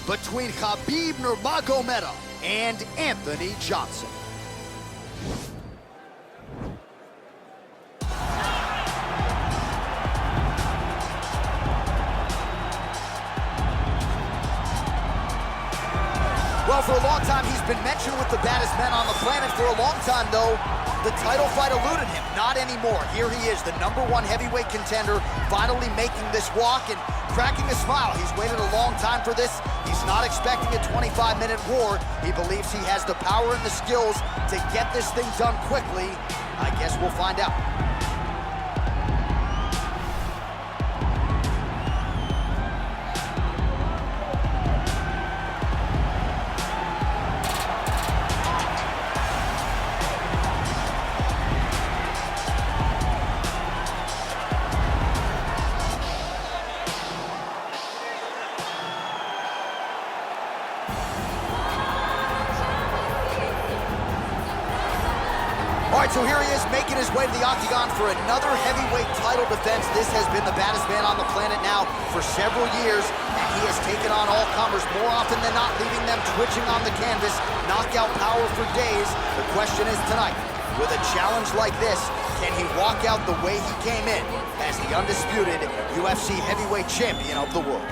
between Khabib Nurmagomedov and Anthony Johnson. Well, for a long time, he's been mentioned with the baddest men on the planet. For a long time, though, the title fight eluded him. Not anymore. Here he is, the #1 heavyweight contender, finally making this walk and cracking a smile. He's waited a long time for this. He's not expecting a 25-minute war. He believes he has the power and the skills to get this thing done quickly. I guess we'll find out. All right, so here he is making his way to the octagon for another heavyweight title defense. This has been the baddest man on the planet now for several years, and he has taken on all comers more often than not, leaving them twitching on the canvas. Knockout power for days. The question is tonight, with a challenge like this, can he walk out the way he came in as the undisputed UFC heavyweight champion of the world?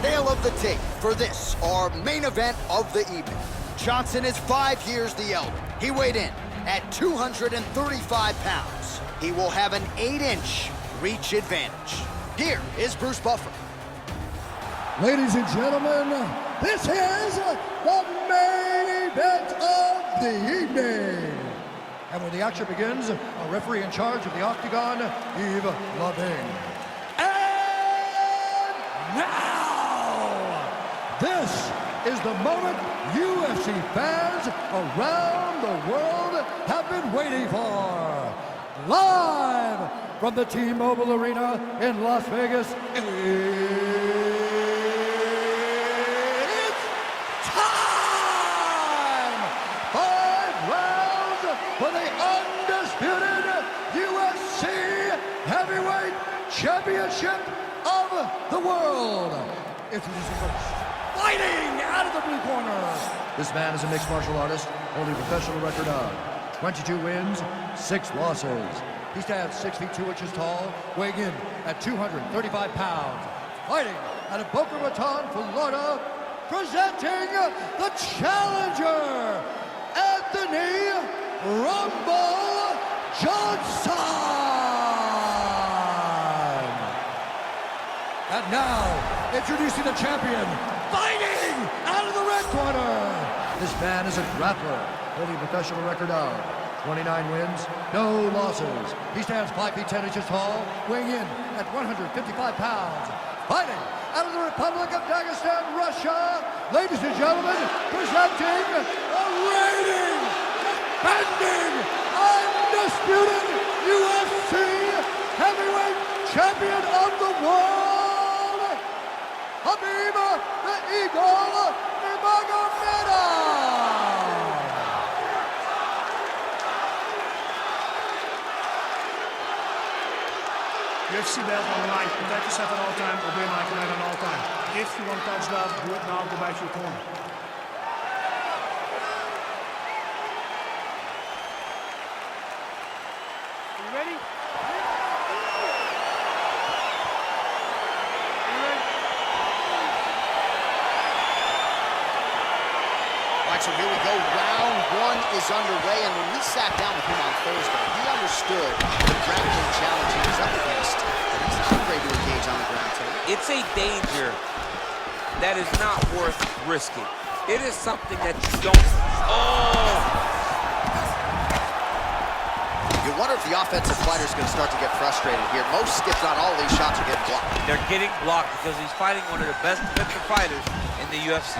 Tale of the tape for this, our main event of the evening. Johnson is 5 years the elder. He weighed in at 235 pounds. He will have an 8-inch reach advantage. Here is Bruce Buffer. Ladies and gentlemen, this is the main event of the evening. And when the action begins, a referee in charge of the octagon, Yves Lavigne. And now, this is the moment UFC fans around the world have been waiting for. Live from the T-Mobile Arena in Las Vegas, it's time! 5 rounds for the undisputed UFC Heavyweight Championship of the world. Introducing first, fighting out of the blue corner. This man is a mixed martial artist, holding a professional record of 22 wins, 6 losses. He stands 6 feet 2 inches tall, weighing in at 235 pounds. Fighting out of Boca Raton, Florida, presenting the challenger, Anthony "Rumble" Johnson. And now, introducing the champion, fighting out of the red corner. This man is a grappler, holding a professional record of 29 wins, no losses. He stands 5 feet 10 inches tall, weighing in at 155 pounds. Fighting out of the Republic of Dagestan, Russia, ladies and gentlemen, presenting the reigning, defending, undisputed UFC heavyweight champion of the world, Khabib the Eagle Nurmagomedov. UFC belt on the line. Protect yourself at all times. Obey my command on all time. If you want to touch that, do it now. Go back to your corner. Are you ready? All right, so here we go. Round 1 is underway, and when we sat down with him on Thursday, he understood the grappling challenge he was up against. But he's not afraid to engage on the ground today. It's a danger that is not worth risking. It is something that you don't... Oh! It wonder if the offensive fighter is going to start to get frustrated here. Most skipped on all these shots are getting blocked. They're getting blocked because he's fighting one of the best defensive fighters in the UFC.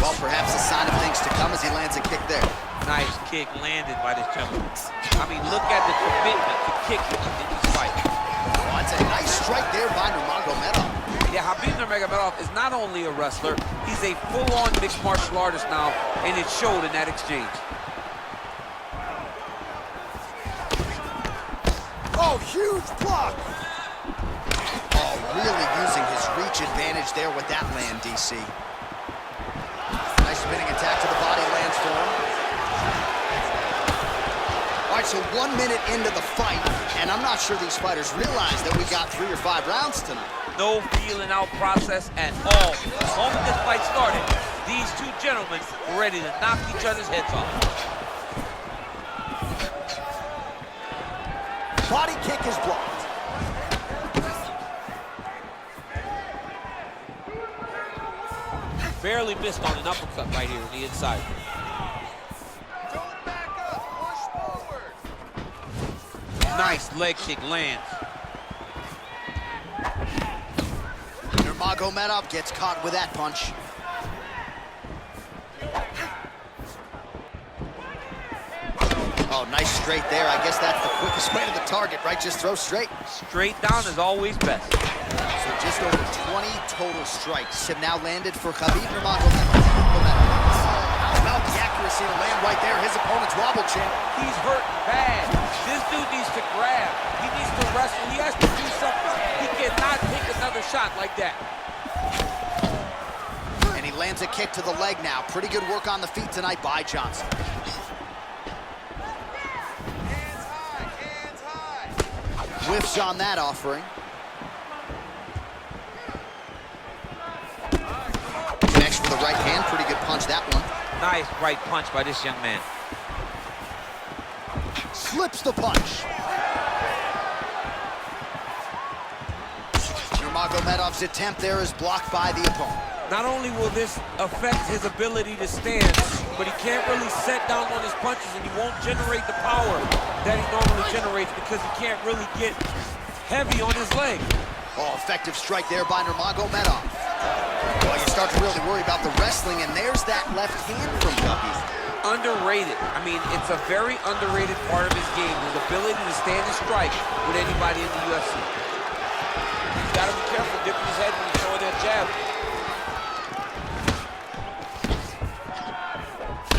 Well, perhaps a sign of things to come as he lands a kick there. Nice kick landed by this gentleman. I mean, look at the commitment to kicking in this fight. Well, that's a nice strike there by Nurmagomedov. Yeah, Khabib Nurmagomedov is not only a wrestler, he's a full-on mixed martial artist now, and it showed in that exchange. Oh, huge block! Oh, really using his reach advantage there with that land, DC. Nice spinning attack to the body lands for him. All right, so 1 minute into the fight, and I'm not sure these fighters realize that we got 3 or 5 rounds tonight. No feeling out process at all. The moment this fight started, these two gentlemen were ready to knock each other's heads off. Body kick is blocked. Barely missed on an uppercut right here on the inside. Don't back up, push forward. Nice leg kick lands. Nurmagomedov gets caught with that punch. Oh, nice straight there. I guess that's the quickest way to the target, right? Just throw straight. Straight down is always best. So just over 20 total strikes have now landed for Khabib Nurmagomedov. How about the accuracy to land right there? His opponent's wobble chin. He's hurt bad. This dude needs to grab. He needs to wrestle. He has to do something. He cannot take another shot like that. And he lands a kick to the leg now. Pretty good work on the feet tonight by Johnson. Hands high. Whiffs on that offering. Connects with the right hand. Pretty good punch, that one. Nice right punch by this young man. Slips the punch. Nurmagomedov's attempt there is blocked by the opponent. Not only will this affect his ability to stand, but he can't really set down on his punches and he won't generate the power that he normally generates because he can't really get heavy on his leg. Oh, effective strike there by Nurmagomedov. Well, you start to really worry about the wrestling, and there's that left hand from Khabib. Underrated. I mean, it's a very underrated part of his game, his ability to stand and strike with anybody in the UFC. He's got to be careful dipping his head when he's throwing that jab.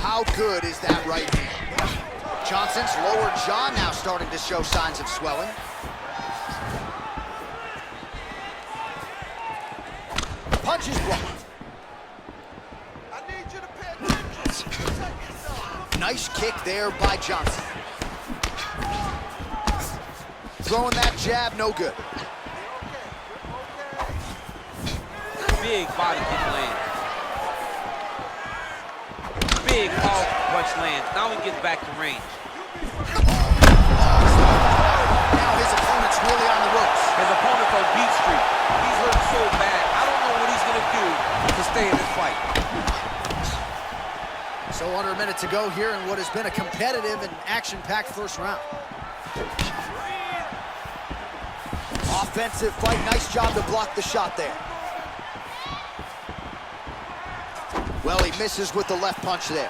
How good is that right hand? Johnson's lower jaw now starting to show signs of swelling. Punch is blocked. I need you to pay attention. Protect yourself. Nice kick there by Johnson. Throwing that jab, no good. Big body kick lands. Big powerful punch lands. Now he gets back to range. Now his opponent's really on the ropes. His opponent's on beat street. He's hurt so bad. I don't know what he's going to do to stay in this fight. So under a minute to go here in what has been a competitive and action-packed first round. Offensive fight. Nice job to block the shot there. Well, he misses with the left punch there.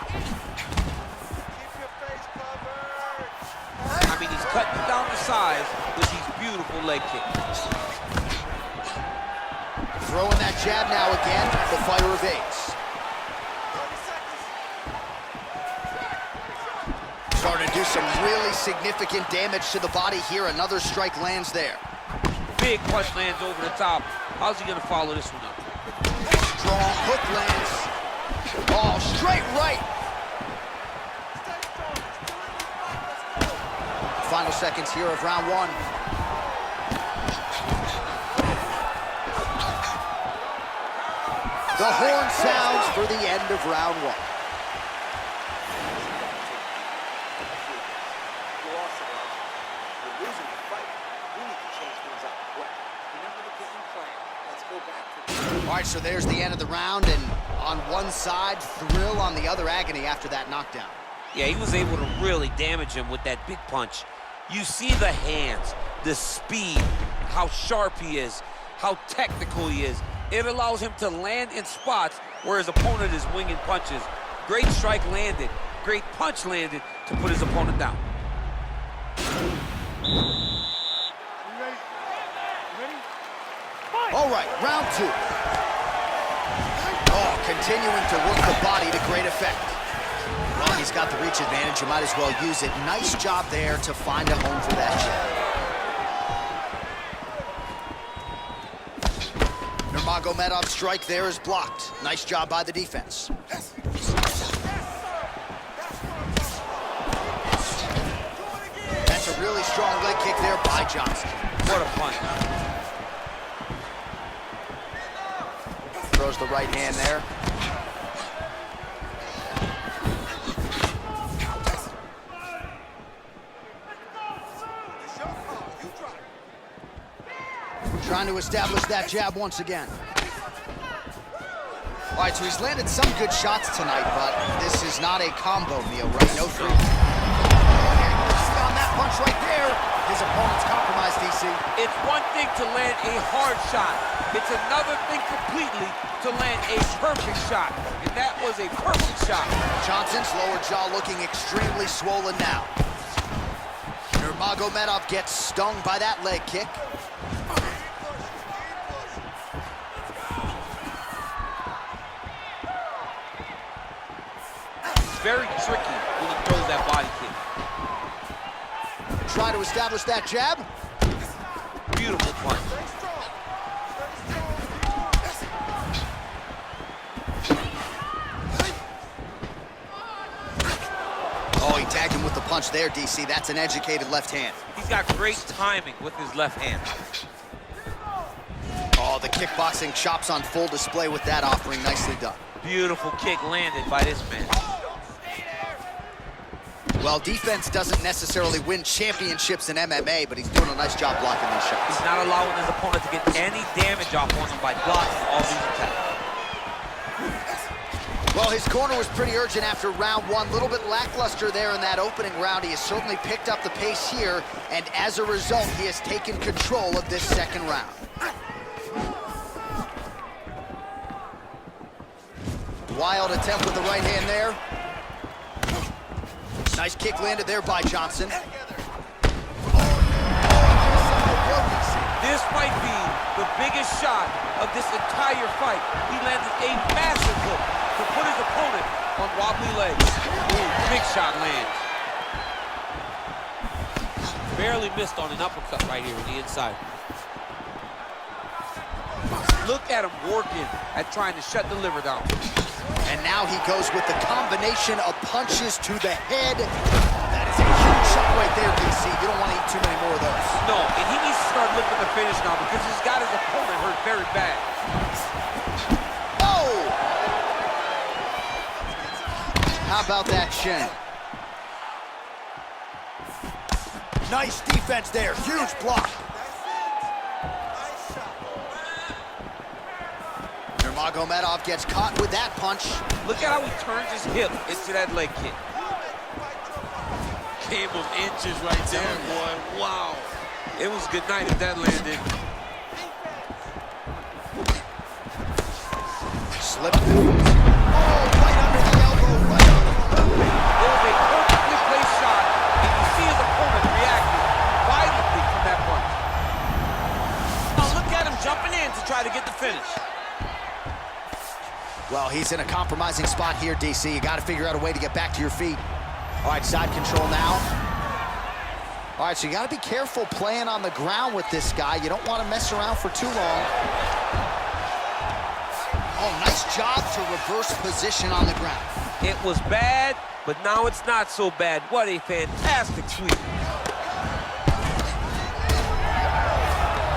Keep your face covered. I mean, he's cutting down the size with these beautiful leg kicks. Throwing that jab now again. The fighter evades. 30 seconds. Starting to do some really significant damage to the body here. Another strike lands there. Big punch lands over the top. How's he going to follow this one up? Strong hook lands. Oh, straight right. Final seconds here of round one. The horn sounds for the end of round one. All right, so there's the end of the round, and on one side, thrill, on the other, agony after that knockdown. Yeah, he was able to really damage him with that big punch. You see the hands, the speed, how sharp he is, how technical he is. It allows him to land in spots where his opponent is winging punches. Great strike landed, great punch landed to put his opponent down. All right, round 2. Oh, continuing to work the body to great effect. Well, he's got the reach advantage. You might as well use it. Nice job there to find a home for that jab. Nurmagomedov's strike there is blocked. Nice job by the defense. That's a really strong leg kick there by Johnson. What a punch. Throws the right hand there. Trying to establish that jab once again. All right, so he's landed some good shots tonight, but this is not a combo meal, right? No three. On that punch right there, his opponent's compromised, DC. It's one thing to land a hard shot. It's another thing completely to land a perfect shot. And that was a perfect shot. Johnson's lower jaw looking extremely swollen now. Nurmagomedov gets stung by that leg kick. Very tricky when he throws that body kick. Try to establish that jab. Beautiful punch. Oh, he tagged him with the punch there, DC. That's an educated left hand. He's got great timing with his left hand. Oh, the kickboxing chops on full display with that offering. Nicely done. Beautiful kick landed by this man. Well, defense doesn't necessarily win championships in MMA, but he's doing a nice job blocking these shots. He's not allowing his opponent to get any damage off on him by blocking all these attacks. Well, his corner was pretty urgent after round 1. A little bit lackluster there in that opening round. He has certainly picked up the pace here, and as a result, he has taken control of this second round. Wild attempt with the right hand there. Nice kick landed there by Johnson. This might be the biggest shot of this entire fight. He landed a massive hook to put his opponent on wobbly legs. Ooh, big shot lands. Barely missed on an uppercut right here on the inside. Look at him working at trying to shut the liver down. And now he goes with the combination of punches to the head. That is a huge shot right there, DC. You don't want to eat too many more of those. No, and he needs to start looking to finish now because he's got his opponent hurt very bad. Oh! How about that shin? Nice defense there. Huge block. Nurmagomedov gets caught with that punch. Look at how he turns his hip into that leg kick. Game of inches right there, boy. Wow. It was good night if that landed. Slip through. Oh, right under the elbow. Right under the elbow. It was a perfectly placed shot, and you see his opponent reacting violently from that punch. Now look at him jumping in to try to get the finish. Well, he's in a compromising spot here, DC. You got to figure out a way to get back to your feet. All right, side control now. All right, so you got to be careful playing on the ground with this guy. You don't want to mess around for too long. Oh, nice job to reverse position on the ground. It was bad, but now it's not so bad. What a fantastic sweep.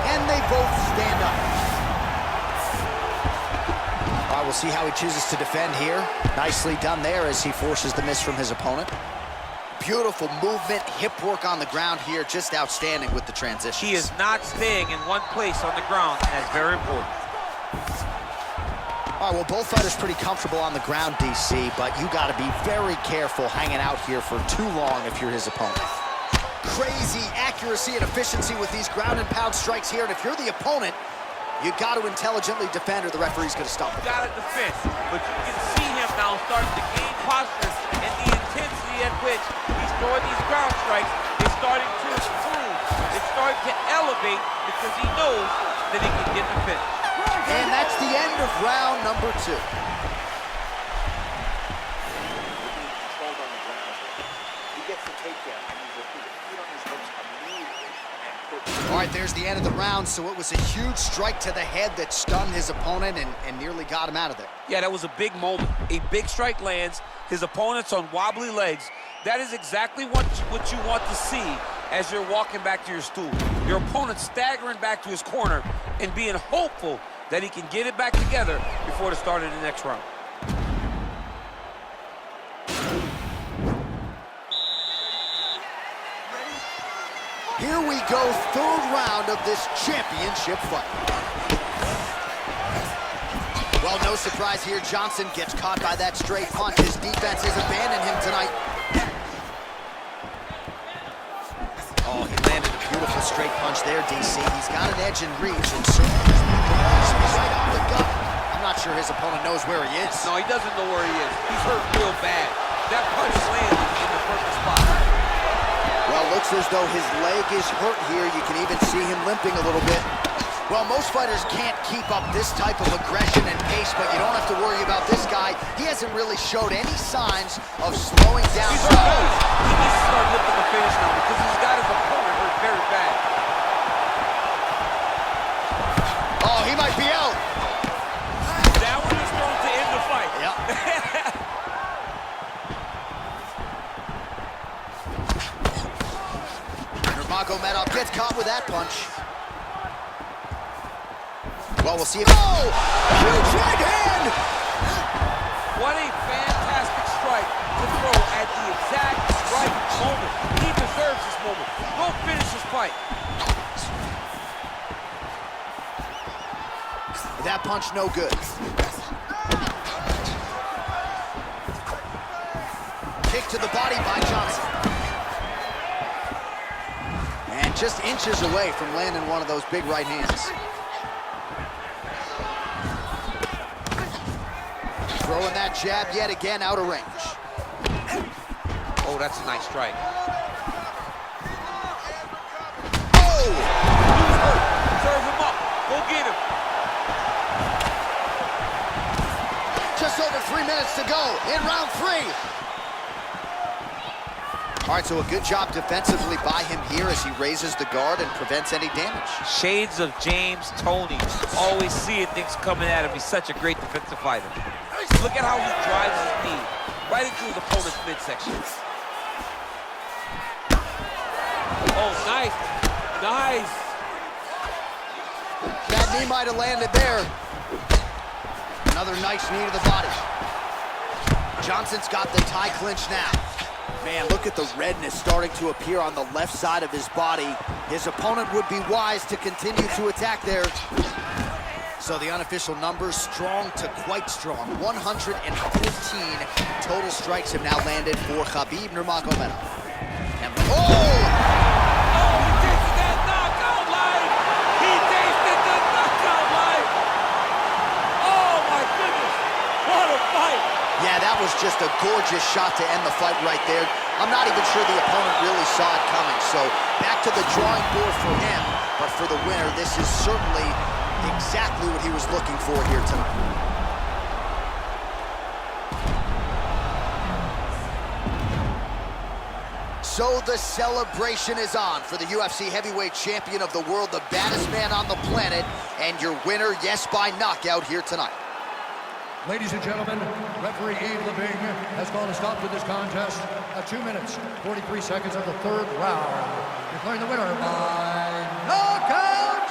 And they both stand up. All right, we'll see how he chooses to defend here. Nicely done there as he forces the miss from his opponent. Beautiful movement, hip work on the ground here, just outstanding with the transitions. He is not staying in one place on the ground, and that's very important. All All right, well, both fighters pretty comfortable on the ground, DC, but you got to be very careful hanging out here for too long if you're his opponent. Crazy accuracy and efficiency with these ground and pound strikes here, and if you're the opponent, you got to intelligently defend or the referee's going to stop it. You got to defend, but you can see him now starting to gain posture, and the intensity at which he's throwing these ground strikes is starting to improve. It's starting to elevate because he knows that he can get the finish. And that's the end of round number 2. All right, there's the end of the round, so it was a huge strike to the head that stunned his opponent and nearly got him out of there. Yeah, that was a big moment. A big strike lands, his opponent's on wobbly legs. That is exactly what you want to see as you're walking back to your stool. Your opponent staggering back to his corner and being hopeful that he can get it back together before the start of the next round. Here we go, third round of this championship fight. Well, no surprise here, Johnson gets caught by that straight punch. His defense has abandoned him tonight. Oh, he landed a beautiful straight punch there, DC. He's got an edge in reach, and certainly right off the gut. I'm not sure his opponent knows where he is. No, he doesn't know where he is. He's hurt real bad. That punch landed in the perfect spot. Well, looks as though his leg is hurt here. You can even see him limping a little bit. Well, most fighters can't keep up this type of aggression and pace, but you don't have to worry about this guy. He hasn't really showed any signs of slowing down. He's hurt bad. He needs to start lifting the finish now because he's got his opponent hurt very bad. Oh, he might be out. That one is thrown to end the fight. Yep. Nurmagomedov gets caught with that punch. Well, we'll see if... Oh! Huge right hand! What a fantastic strike to throw at the exact right moment. He deserves this moment. Go finish this fight. That punch no good. Kick to the body by Johnson. And just inches away from landing one of those big right hands. Throwing that jab yet again out of range. Oh, that's a nice strike. Oh! He's hurt. Serve him up. Go get him. Just over 3 minutes to go in round 3. All right, so a good job defensively by him here as he raises the guard and prevents any damage. Shades of James Toney. Always seeing things coming at him. He's such a great defensive fighter. Look at how he drives his knee right into his opponent's midsection. Oh, nice. Nice. That knee might have landed there. Another nice knee to the body. Johnson's got the tie clinch now. Man, look at the redness starting to appear on the left side of his body. His opponent would be wise to continue to attack there. So the unofficial numbers, strong to quite strong. 114 total strikes have now landed for Khabib Nurmagomedov. And oh! Oh, he tasted that knockout life! He tasted the knockout life! Oh my goodness! What a fight! Yeah, that was just a gorgeous shot to end the fight right there. I'm not even sure the opponent really saw it coming. So back to the drawing board for him. But for the winner, this is certainly exactly what he was looking for here tonight. So the celebration is on for the UFC heavyweight champion of the world, the baddest man on the planet, and your winner, yes, by knockout here tonight. Ladies and gentlemen, referee Yves Leving has called a stop to this contest at 2 minutes, 43 seconds of the third round, declaring the winner by knockout.